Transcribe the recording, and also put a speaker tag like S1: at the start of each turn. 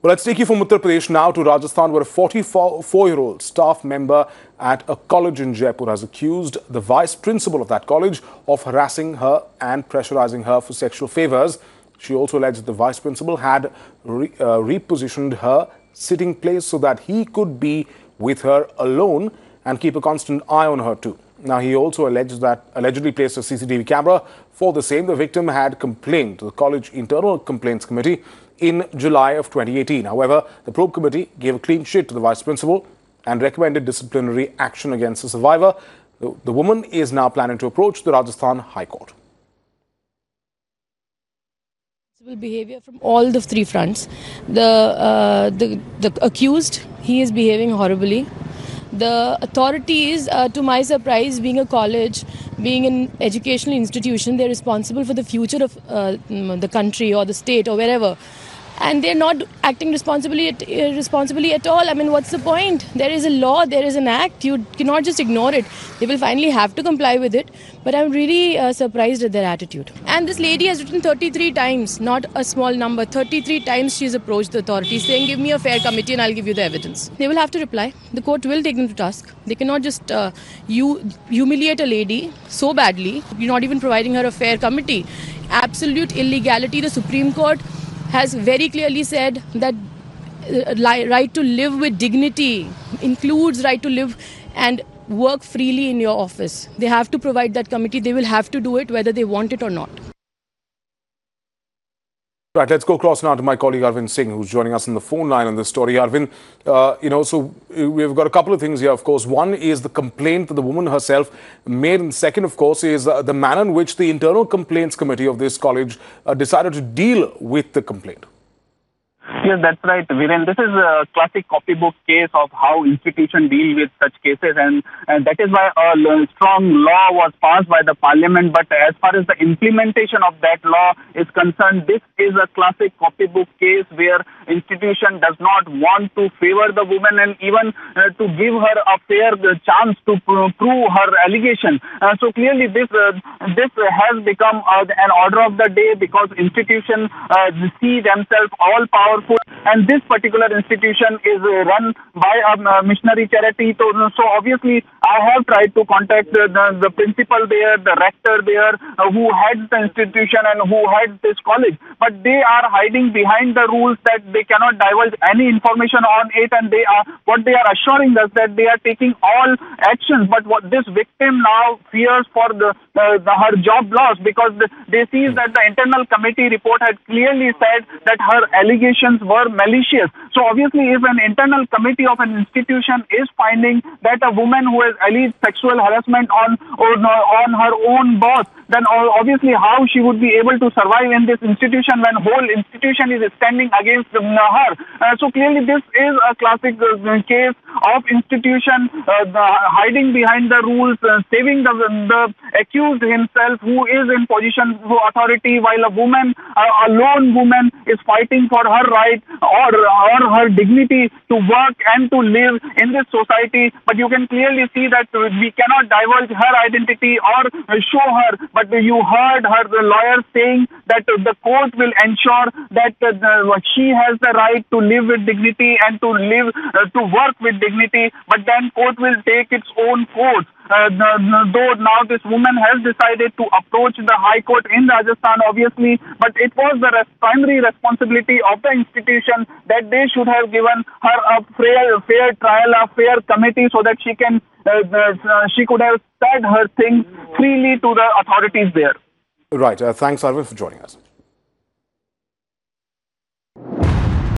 S1: Well, let's take you from Uttar Pradesh now to Rajasthan, where a 44-year-old staff member at a college in Jaipur has accused the vice principal of that college of harassing her and pressurizing her for sexual favours. She also alleged the vice principal had repositioned her sitting place so that he could be with her alone and keep a constant eye on her too. Now, he also allegedly placed a CCTV camera for the same. The victim had complained to the college internal complaints committee in July of 2018. However, the probe committee gave a clean sheet to the vice principal and recommended disciplinary action against the survivor. The woman is now planning to approach the Rajasthan High Court.
S2: Behavior from all the three fronts. The accused, he is behaving horribly. The authorities, to my surprise, being a college, being an educational institution, they're responsible for the future of the country or the state or wherever. And they're not acting responsibly at all. I mean, what's the point? There is a law, there is an act. You cannot just ignore it. They will finally have to comply with it. But I'm really surprised at their attitude. And this lady has written 33 times, not a small number. 33 times she's approached the authorities saying, give me a fair committee and I'll give you the evidence. They will have to reply. The court will take them to task. They cannot just humiliate a lady so badly. You're not even providing her a fair committee. Absolute illegality. The Supreme Court has very clearly said that right to live with dignity includes right to live and work freely in your office. They have to provide that committee. They will have to do it whether they want it or not.
S1: Right, let's go across now to my colleague Arvind Singh, who's joining us on the phone line on this story. Arvind, so we've got a couple of things here, of course. One is the complaint that the woman herself made, and second, of course, is the manner in which the internal complaints committee of this college decided to deal with the complaint.
S3: Yes, that's right, Viren. This is a classic copybook case of how institutions deal with such cases, and that is why a strong law was passed by the parliament. But as far as the implementation of that law is concerned, this is a classic copybook case where institution does not want to favor the woman and even to give her a fair chance to prove her allegation. So clearly, this has become an order of the day because institutions see themselves all powerful. And this particular institution is run by a missionary charity. So obviously, I have tried to contact the principal there, the rector there, who heads the institution and who heads this college. But they are hiding behind the rules that they cannot divulge any information on it. And what they are assuring us that they are taking all actions. But what this victim now fears for her job loss because they see that the internal committee report had clearly said that her allegations were malicious. So obviously, if an internal committee of an institution is finding that a woman who has alleged sexual harassment on her own boss, then obviously how she would be able to survive in this institution when whole institution is standing against her. So clearly this is a classic case of institution hiding behind the rules, saving the accused himself who is in position of authority, while a woman, a lone woman, is fighting for her right or her dignity to work and to live in this society. But you can clearly see that we cannot divulge her identity or show her. But you heard the lawyer saying that the court will ensure that she has the right to live with dignity and to work with dignity. But then court will take its own course. Though now this woman has decided to approach the High Court in Rajasthan, obviously, but it was the primary responsibility of the institution that they should have given her a fair trial, a fair committee, so that she could have said her things freely to the authorities there.
S1: Right. Thanks, Arvind, for joining us.